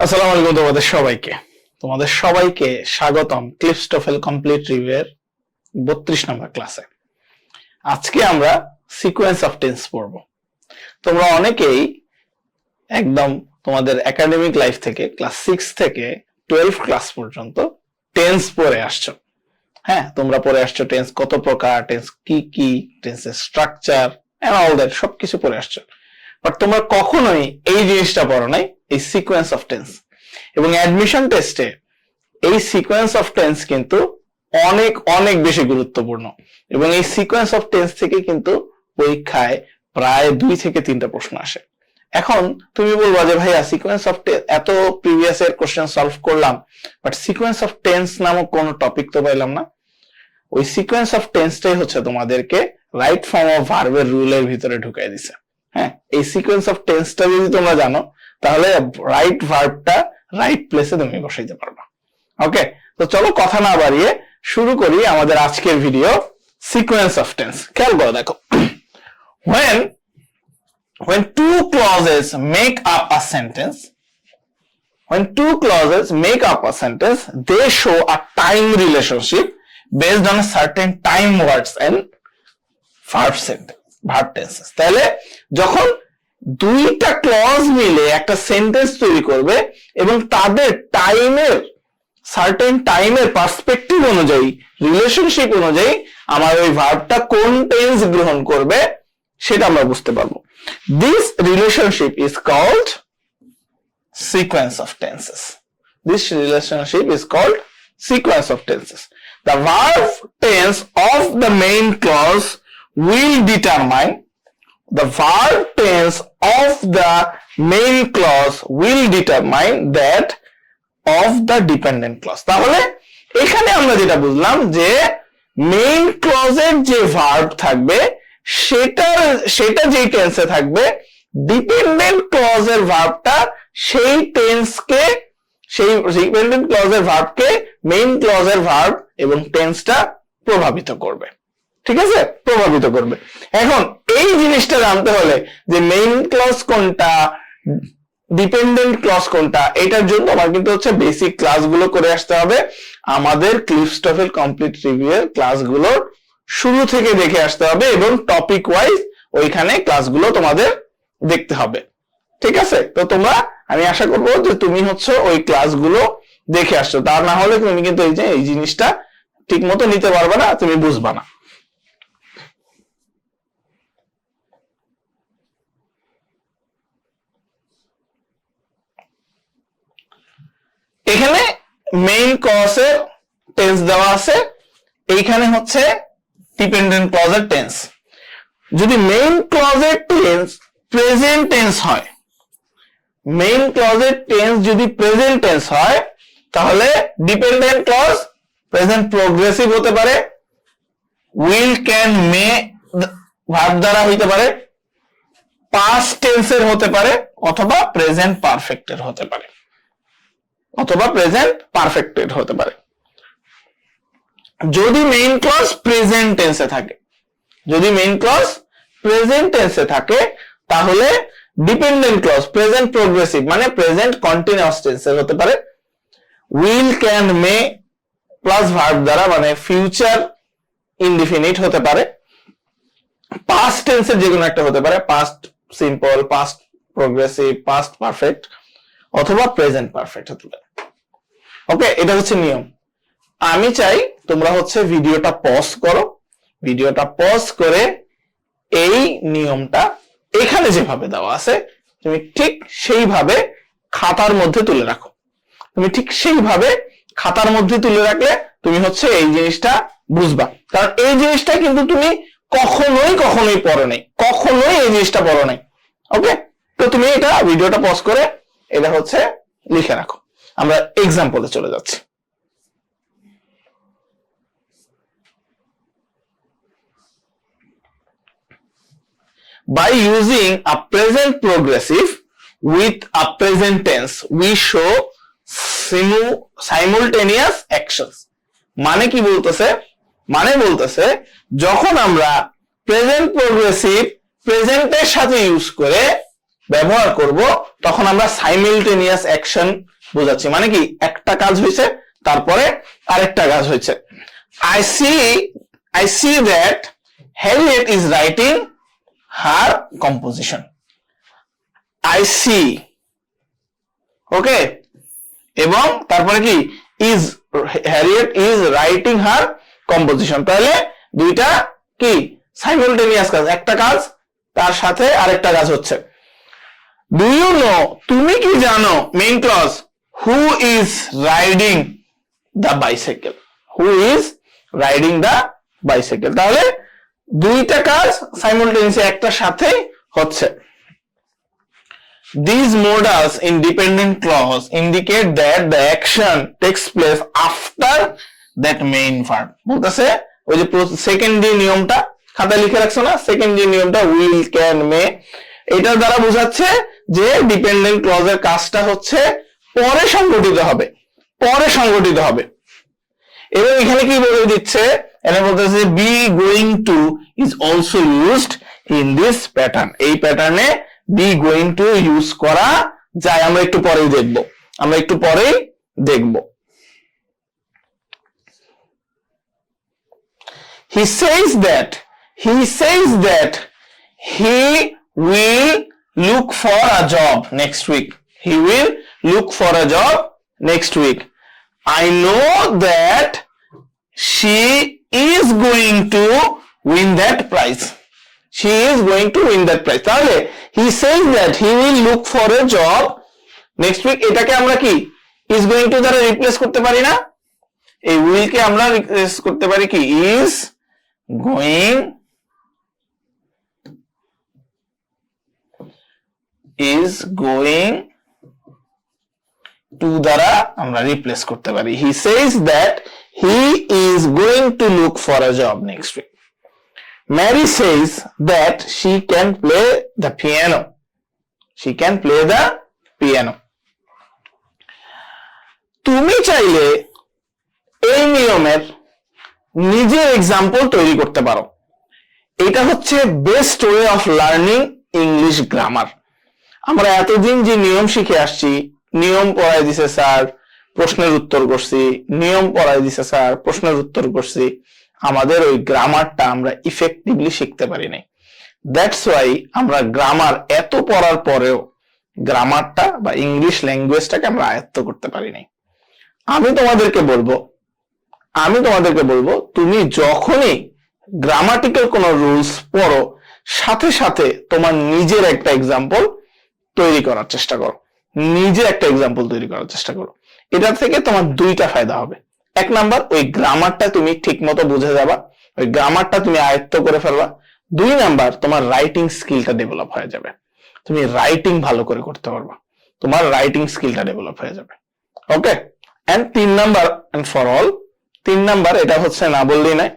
আসসালামু আলাইকুম তোমাদের সবাইকে স্বাগতম ক্লিপস টোফেল কমপ্লিট রিভিউয়ের 32 নম্বর ক্লাসে। আজকে আমরা সিকোয়েন্স অফ টেন্স পড়ব। তোমরা অনেকেই একদম তোমাদের একাডেমিক লাইফ থেকে ক্লাস 6 থেকে 12 ক্লাস পর্যন্ত টেন্স পড়ে আসছো। হ্যাঁ, তোমরা পড়ে আসছো টেন্স কত প্রকার, টেন্স কি কি, টেন্সের স্ট্রাকচার এন্ড অল দ্যাট সবকিছু পড়ে আসছো। বাট তোমরা কখনোই এই জিনিসটা পড়ো নাই, এই সিকোয়েন্স অফ টেন্স। এবং অ্যাডমিশন টেস্টে এই সিকোয়েন্স অফ টেন্স কিন্তু অনেক অনেক বেশি গুরুত্বপূর্ণ। এবং এই সিকোয়েন্স অফ টেন্স থেকে কিন্তু পরীক্ষায় প্রায় 2 থেকে 3টা প্রশ্ন আসে। এখন তুমি বলবা যে ভাইয়া সিকোয়েন্স অফ টেন্স এত প্রিভিয়াস এর কোশ্চেন সলভ করলাম, বাট সিকোয়েন্স অফ টেন্স নামক কোনো টপিক তো পাইলাম না। ওই সিকোয়েন্স অফ টেন্সটাই হচ্ছে তোমাদেরকে রাইট ফর্ম অফ ভার্বের রুলের ভিতরে ঢুকাই দিছে। হ্যাঁ, এই সিকোয়েন্স অফ টেন্সটা যদি তোমরা জানো তাহলে রাইট ভার্বটা রাইট প্লেসে তুমি বসাইতে পারবা। ওকে, তো চলো কথা না বাড়িয়ে শুরু করি আমাদের আজকের ভিডিও সিকোয়েন্স অফ টেন্স। খেয়াল করে দেখো, when two clauses make up a sentence, they show a time relationship based on a certain time words and verb tenses. তাহলে যখন দুইটা ক্লজ মিলে একটা সেন্টেন্স তৈরি করবে এবং তাদের সার্টেন টাইমের পার্সপেক্টিভ অনুযায়ী, রিলেশনশিপ অনুযায়ী আমার ওই ভার্বটা কোন টেন্স গ্রহণ করবে সেটা আমরা বুঝতে পারবো। This relationship is called sequence of tenses. This relationship is called sequence of tenses. The verb tense of the main clause will determine that of the dependent clause. তাহলে এখানে আমরা যেটা বুঝলাম যে মেইন ক্লজের যে ভার্ব থাকবে সেটা যেই টেন্সে থাকবে, ডিপেন্ডেন্ট ক্লজের ভার্বটা সেই ডিপেন্ডেন্ট ক্লজের ভার্বকে মেইন ক্লজের ভার্ব এবং টেন্সটা প্রভাবিত করবে। ঠিক আছে, প্রভাবিত করবে। এখন এই জিনিসটা জানতে হলে যে মেইন ক্লজ কোনটা, ডিপেন্ডেন্ট ক্লজ কোনটা, এটার জন্য আমার কিন্তু হচ্ছে বেসিক ক্লাসগুলো করে আসতে হবে। আমাদের ক্লিপস টোফেল কমপ্লিট রিভিউয়ের ক্লাসগুলো শুরু থেকে দেখে আসতে হবে এবং টপিক ওয়াইজ ওইখানে ক্লাসগুলো তোমাদের দেখতে হবে। ঠিক আছে, তো তোমরা, আমি আশা করবো যে তুমি হচ্ছে ওই ক্লাসগুলো দেখে আসছো। তা না হলে তুমি কিন্তু এই জিনিসটা ঠিক মতো নিতে পারবে না, তুমি বুঝবা না। এখানে মেইন ক্লজের টেন্স দেওয়া আছে, এইখানে হচ্ছে ডিপেন্ডেন্ট ক্লজের টেন্স। যদি মেইন ক্লজের টেন্স প্রেজেন্ট টেন্স হয়, মেইন ক্লজের টেন্স যদি প্রেজেন্ট টেন্স হয় তাহলে ডিপেন্ডেন্ট ক্লজ প্রেজেন্ট প্রগ্রেসিভ হতে পারে, উইল, ক্যান, মে ভার্ব দ্বারা হইতে পারে, পাস্ট টেন্সের হতে পারে, অথবা প্রেজেন্ট পারফেক্টের হতে পারে, যদি মেইন ক্লজ প্রেজেন্ট টেন্সে থাকে, তাহলে ডিপেন্ডেন্ট ক্লজ প্রেজেন্ট প্রগ্রেসিভ মানে প্রেজেন্ট কন্টিনিউয়াস টেন্সের হতে পারে, will, can, may plus verb দ্বারা মানে ফিউচার ইনডিফিনিট হতে পারে, পাস্ট টেন্সের যে কোনো একটা হতে পারে, past simple, past progressive, past perfect, অথবা প্রেজেন্ট পারফেক্ট হতে পারে। ওকে, এটা হচ্ছে নিয়ম। আমি চাই তোমরা হচ্ছে ভিডিওটা পজ করে এই নিয়মটা এখানে যেভাবে দেওয়া আছে তুমি ঠিক সেইভাবে খাতার মধ্যে তুলে রাখো। রাখলে তুমি হচ্ছে এই জিনিসটা বুঝবা। কারণ এই জিনিসটা কিন্তু তুমি কখনোই পড়ো নাই, এই জিনিসটা পড়ো নাই। ওকে, তো তুমি এটা ভিডিওটা পজ করে এটা হচ্ছে লিখে রাখো। আমরা এক্সাম্পলে চলে যাচ্ছি। By using a present progressive with a present tense, we show simultaneous actions. মানে কি বলতেছে? মানে বলতেছে যখন আমরা প্রেজেন্ট প্রগ্রেসিভ প্রেজেন্টের সাথে ইউজ করে ব্যবহার করব তখন আমরা সাইমিলটেনিয়াস অ্যাকশন বোঝাচ্ছি, মানে কি একটা কাজ হয়েছে তারপরে আরেকটা কাজ হয়েছে। I see that Harriet is writing her composition. I see, ওকে, এবং তারপরে কি is Harriet is writing her composition, তাহলে দুইটা কি সাইমিলটেনিয়াস কাজ, একটা কাজ তার সাথে আরেকটা কাজ হচ্ছে। ডু ইউ নো, তুমি কি জানো, main clause, who is riding the bicycle, who is riding the bicycle, তাহলে দুইটা কাজ সাইমিলটেনিয়াস একটার সাথে হচ্ছে। These modals in dependent clause indicate that the action takes place after that main verb. বলতেছে ওই যে সেকেন্ড ডি নিয়মটা খাতা লিখে রাখছো না, সেকেন্ড ডি নিয়মটা উইল, ক্যান, মে, এটার দ্বারা বোঝাচ্ছে যে ডিপেন্ডেন্ট ক্লজের কাজটা হচ্ছে পরে সংগঠিত হবে, পরে সংগঠিত হবে। এবং এখানে কি বলে দিচ্ছে, এখানে বলতেছে be going to is also used in this pattern, এই প্যাটার্নে বি গোয়িং টু ইউজ করা যায়, আমরা একটু পরেই দেখব, আমরা একটু পরেই দেখব। He says that he will look for a job next week. He will look for a job next week. I know that she is going to win that prize. She is going to win that prize. তাহলে he says that he will look for a job next week, এটাকে আমরা কি is going to দ্বারা replace করতে পারি না? এই will কে আমরা রিপ্লেস করতে পারি কি is going to দ্বারা আমরা রিপ্লেস করতে পারি। He says that he is going to look for a job next week. Mary says that she can play the piano. She can play the piano. তুমি চাইলে এই নিয়মের নিজের এক্সাম্পল তৈরি করতে পারো। এটা হচ্ছে best way of learning English grammar. আমরা এতদিন যে নিয়ম শিখে আসছি, নিয়ম পড়াই দিছে স্যার, প্রশ্নের উত্তর করছি, নিয়ম পড়াই দিছে স্যার, প্রশ্নের উত্তর করছি, আমাদের ওই গ্রামারটা আমরা ইফেক্টিভলি শিখতে পারি নাই। দ্যাটস ওয়াই আমরা গ্রামার এত পড়ার পরেও গ্রামারটা বা ইংলিশ ল্যাঙ্গুয়েজটাকে আমরা আয়ত্ত করতে পারি নাই। আমি তোমাদেরকে বলবো তুমি যখনই গ্রামাটিক্যাল কোনো রুলস পড়ো, সাথে সাথে তোমার নিজের একটা এক্সাম্পল তৈরি করার চেষ্টা করো, এটা থেকে তোমার দুইটা ফায়দা হবে। এক নাম্বার, ওই গ্রামারটা তুমি ঠিক মতো বুঝে যাবা, ওই গ্রামারটা তুমি আয়ত্ত করে ফেলবা। দুই নাম্বার, তোমার রাইটিং স্কিলটা ডেভেলপ হয়ে যাবে, তুমি রাইটিং ভালো করে করতে পারবা, তোমার রাইটিং স্কিলটা ডেভেলপ হয়ে যাবে। ওকে, এন্ড তিন নাম্বার এটা হচ্ছে না বললেই নয়,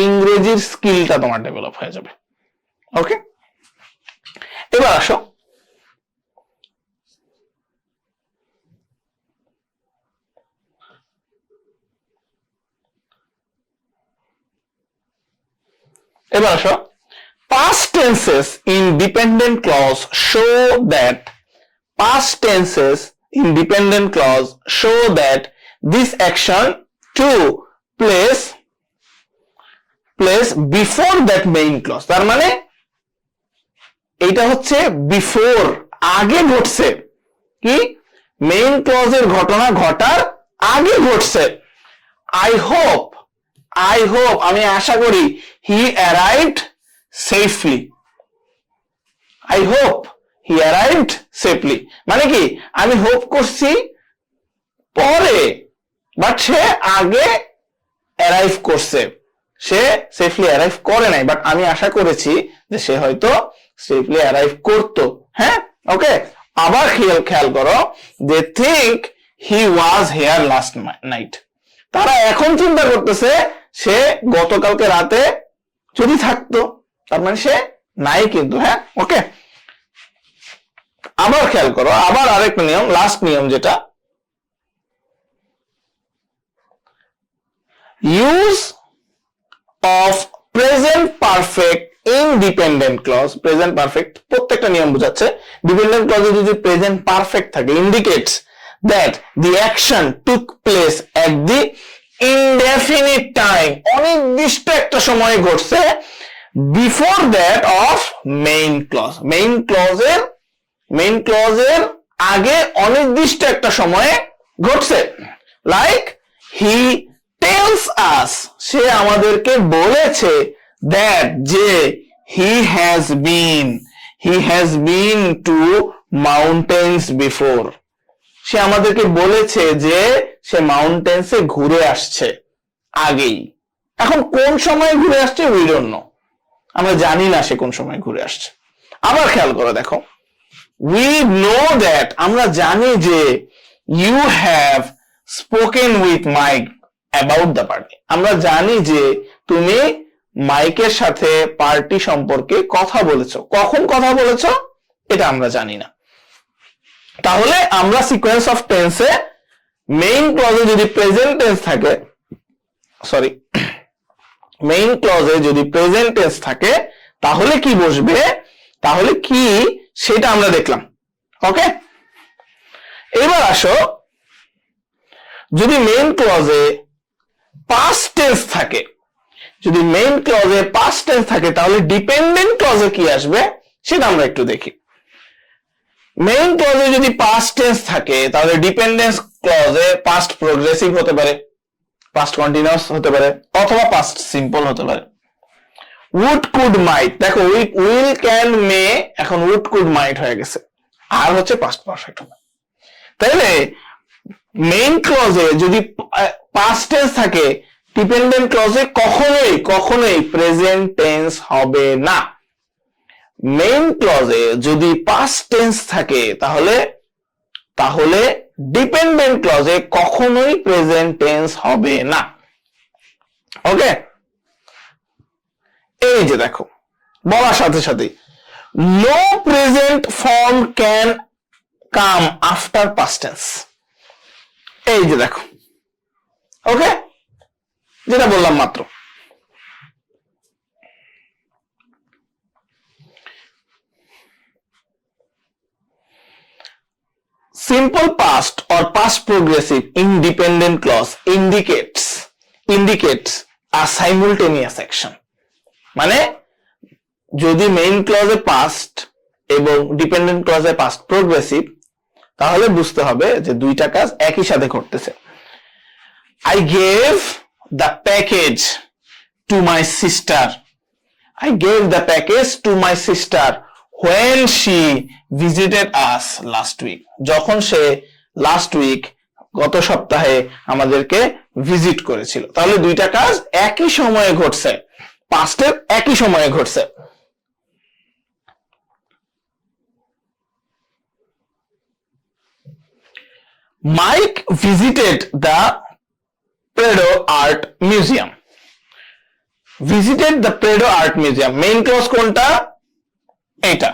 ইংরেজির স্কিলটা তোমার ডেভেলপ হয়ে যাবে। ওকে, এবার আসো past tenses in dependent clause show that this action to place before that main clause, তার মানে এটা হচ্ছে বিফোর, আগে ঘটছে, কি মেইন ক্লজের ঘটনা ঘটার আগে ঘটছে। I hope আমি আশা করি he arrived safely. I hope he arrived safely, মানে কি আমি হোপ করছি পরে, বাট সে আগে অ্যারাইভ করছে, সে সেফলি অ্যারাইভ করে নাই, বাট আমি আশা করেছি যে সে হয়তো সেফলি অ্যারাইভ করতো। হ্যাঁ, ওকে, আবার খেয়াল করো, they think he was here last night, তারা এখন চিন্তা করতেছে সে গতকালকে রাতে যদি থাকতো, তার মানে সে নাই কিন্তু। হ্যাঁ, ওকে, আবার খেয়াল করো, আবার আরেকটা নিয়ম, লাস্ট নিয়ম, যেটা use of present perfect independent clause, present perfect প্রত্যেকটা নিয়ম বোঝাচ্ছে। ডিপেন্ডেন্ট ক্লজে যদি প্রেজেন্ট পারফেক্ট থাকে, indicates that the action took place at the indefinite time, অনির্দিষ্ট একটা সময়ে ঘটছে, before that of main clause, main ক্লজের আগে অনির্দিষ্ট একটা সময়ে ঘটছে। লাইক হি টেলস আস, সে আমাদেরকে বলেছে, দ্যাট যে he has been to mountains before, সে আমাদেরকে বলেছে যে সে মাউন্টেন্সে ঘুরে আসছে আগেই। এখন কোন সময় ঘুরে আসছে উই ডোন্ট নো, আমরা জানি না সে কোন সময় ঘুরে আসছে। আবার খেয়াল করে দেখো, উই নো দ্যাট, আমরা জানি যে you have spoken with Mike about the party, আমরা জানি যে তুমি মাইকের সাথে পার্টি সম্পর্কে কথা বলেছো। কখন কথা বলেছো এটা আমরা জানি না। তাহলে আমরা সিকোয়েন্স অফ টেন্সে মেইন ক্লজে যদি প্রেজেন্ট টেন্স থাকে, সরি, মেইন ক্লজে যদি প্রেজেন্ট টেন্স থাকে তাহলে কি বসবে, তাহলে কি সেটা আমরা দেখলাম। ওকে, এবার আসো, যদি মেইন ক্লজে পাস্ট টেন্স থাকে, যদি মেইন ক্লজে পাস্ট টেন্স থাকে তাহলে ডিপেন্ডেন্ট ক্লজে কি আসবে সেটা আমরা একটু দেখি। মেইন ক্লজে যদি পাস্ট টেন্স থাকে তাহলে ডিপেন্ডেন্স ক্লজে পাস্ট প্রোগ্রেসিভ হতে পারে, পাস্ট কন্টিনিউয়াস হতে পারে, অথবা পাস্ট সিম্পল হতে পারে। উড কুড মাইট, দেখো উইল ক্যান মে এখন উড কুড মাইট হয়ে গেছে, আর হচ্ছে পাস্ট পারফেক্ট হবে। তাইলে মেইন ক্লজে যদি পাস্ট টেন্স থাকে, ডিপেন্ডেন্ট ক্লজে কখনোই প্রেজেন্ট টেন্স হবে না। মেইন ক্লজে যদি পাস্ট টেন্স থাকে তাহলে ডিপেন্ডেন্ট ক্লজে কখনোই প্রেজেন্ট টেন্স হবে না। ওকে, এই যে দেখো বলার সাথে সাথে no present form can come after past tense, এই যে দেখো। ওকে, যেটা বললাম মাত্র। Simple past or past progressive independent clause indicates a simultaneous action, মানে যদি মেইন ক্লজে পাস্ট এবং ডিপেন্ডেন্ট ক্লজে পাস্ট প্রোগ্রেসিভ তাহলে বুঝতে হবে যে দুইটা কাজ একই সাথে ঘটতেছে। I gave the package to my sister, I gave the package to my sister when she visited us last week, যখন সে লাস্ট উইক গত সপ্তাহে আমাদেরকে ভিজিট করেছিল। তাহলে দুইটা কাজ একই সময়ে ঘটছে, পাস্টের একই সময়ে ঘটছে। Mike visited the Prado art museum, visited the Prado art museum, main clause কোনটা, এটা।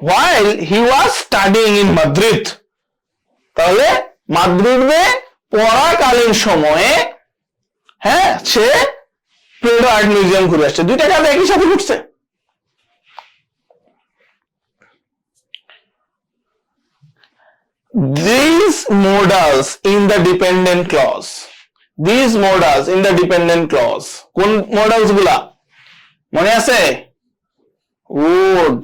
while he was studying in Madrid, তাহলে মাদ্রিদে পড়াকালীন সময়ে হ্যাঁ সে প্রেডো আর্ট মিউজিয়াম ঘুরে আসছে। দুইটা কাজ একই সাথে ঘটছে। These modals in the dependent clause, these modals in the dependent clause, কোন মডালস গুলা মনে আছে? would,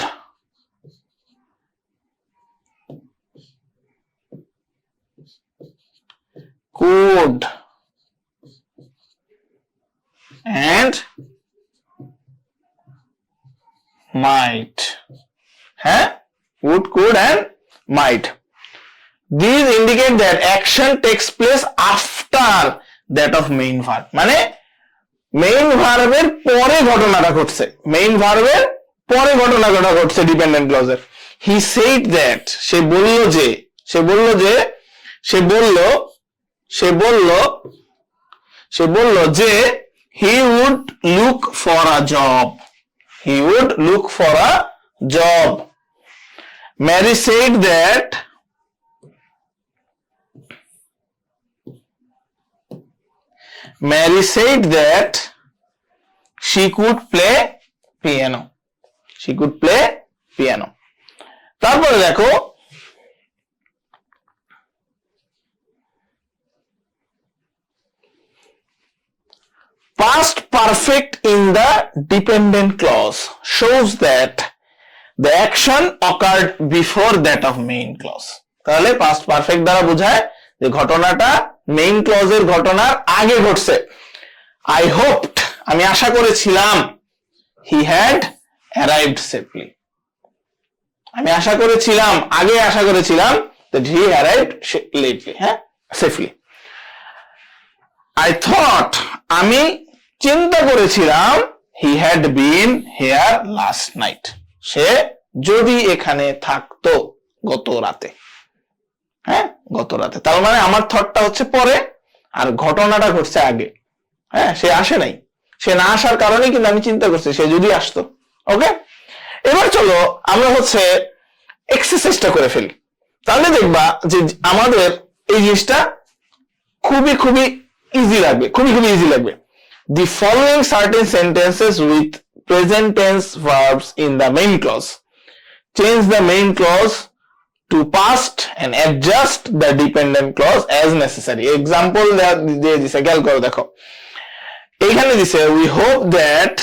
could and might, হ্যাঁ would, could and might. These indicate that action takes place after that of main verb, মানে main ভার্বের পরে ঘটনাটা ঘটছে, মেইন ভার্বের পরে ঘটনাটা ঘটছে ডিপেন্ডেন্ট ক্লজের। হি সেড দ্যাট, সে বলল যে he would look for a job, he would look for a job. Mary said that she could play piano. she could play piano. তারপরে দেখো past perfect in the dependent clause shows that the action occurred before that of main clause. তাহলে past perfect দ্বারা বোঝায় যে ঘটনাটা main ক্লজের ঘটনার আগে ঘটছে। I hoped, আমি আশা করেছিলাম, he had arrived safely. আমি আশা করেছিলাম, আগে আশা করেছিলাম that he arrived lately, হ্যাঁ, safely. I thought, আমি চিন্তা করেছিলাম he had been here last night. সে যদি এখানে থাকতো গত রাতে, হ্যাঁ, গত রাতে। তার মানে আমার থটটা হচ্ছে পরে আর ঘটনাটা ঘটছে আগে। হ্যাঁ, সে আসে নাই, সে না আসার কারণে কিন্তু আমি চিন্তা করছি সে যদি আসতো। ওকে, এবার চলো আমরা হচ্ছে এক্সারসাইজটা করে ফেলি। তাহলে দেখবা যে আমাদের এই জিনিসটা খুবই খুবই ইজি লাগবে, খুবই খুবই ইজি লাগবে। The following certain sentences with present tense verbs in the main clause. Change the main clause to past and adjust the dependent clause as necessary. Example দিয়ে দিছে, খেয়াল করো দেখো। এইখানে দিছে we hope that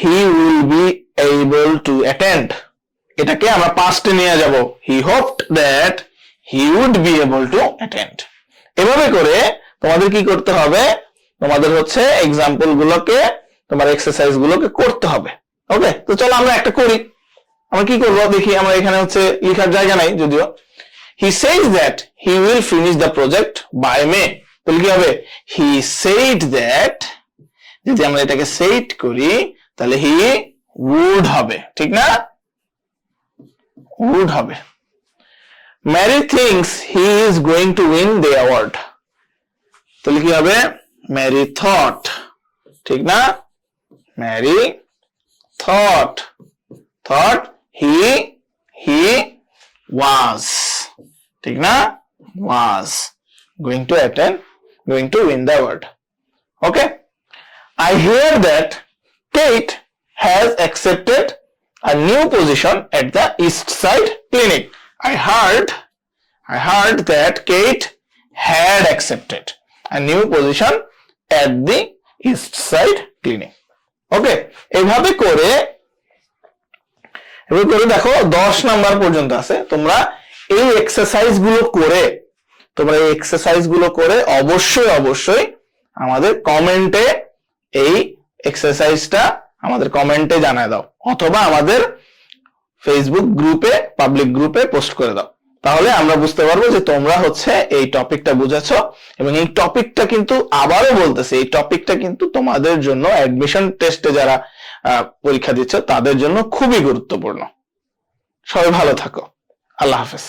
he will be able to attend. এটাকে আমরা পাস্টে নিয়ে যাব, he hoped that he would be able to attend. এভাবে করে তোমাদের কি করতে হবে, তোমাদের হচ্ছে এক্সাম্পল গুলোকে, তোমার এক্সারসাইজ গুলোকে করতে হবে। ওকে, তো চলো আমরা একটা করি। আমরা কি করবো দেখি, আমরা এখানে হচ্ছে লেখার জায়গা নাই যদিও। he says that he will finish the project by May. তাহলে কি হবে, he said that, যদি আমরা এটাকে said করি তাহলে he would হবে, ঠিক না, would হবে। Mary thinks he is going to win the award. তাহলে কি হবে, Mary thought, ঠিক না, Mary thought he was, ঠিক না, was going to attend, going to win the award. Okay, I hear that Kate has accepted a new position at the East Side Clinic. I heard that Kate had accepted a new position at the East Side Clinic. Okay, এইভাবে করে দেখো 10 number পর্যন্ত আছে। তোমরা এই exercise গুলো করে অবশ্যই আমাদের কমেন্টে এই এক্সারসাইজটা আমাদের কমেন্টে জানায় দাও, অথবা আমাদের ফেসবুক গ্রুপে, পাবলিক গ্রুপে পোস্ট করে দাও। তাহলে আমরা বুঝতে পারবো যে তোমরা হচ্ছে এই টপিকটা বুঝেছো। এবং এই টপিকটা কিন্তু আবারও বলতেছি, এই টপিকটা কিন্তু তোমাদের জন্য অ্যাডমিশন টেস্টে যারা পরীক্ষা দিচ্ছ তাদের জন্য খুবই গুরুত্বপূর্ণ। সবাই ভালো থাকো, আল্লাহ হাফেজ।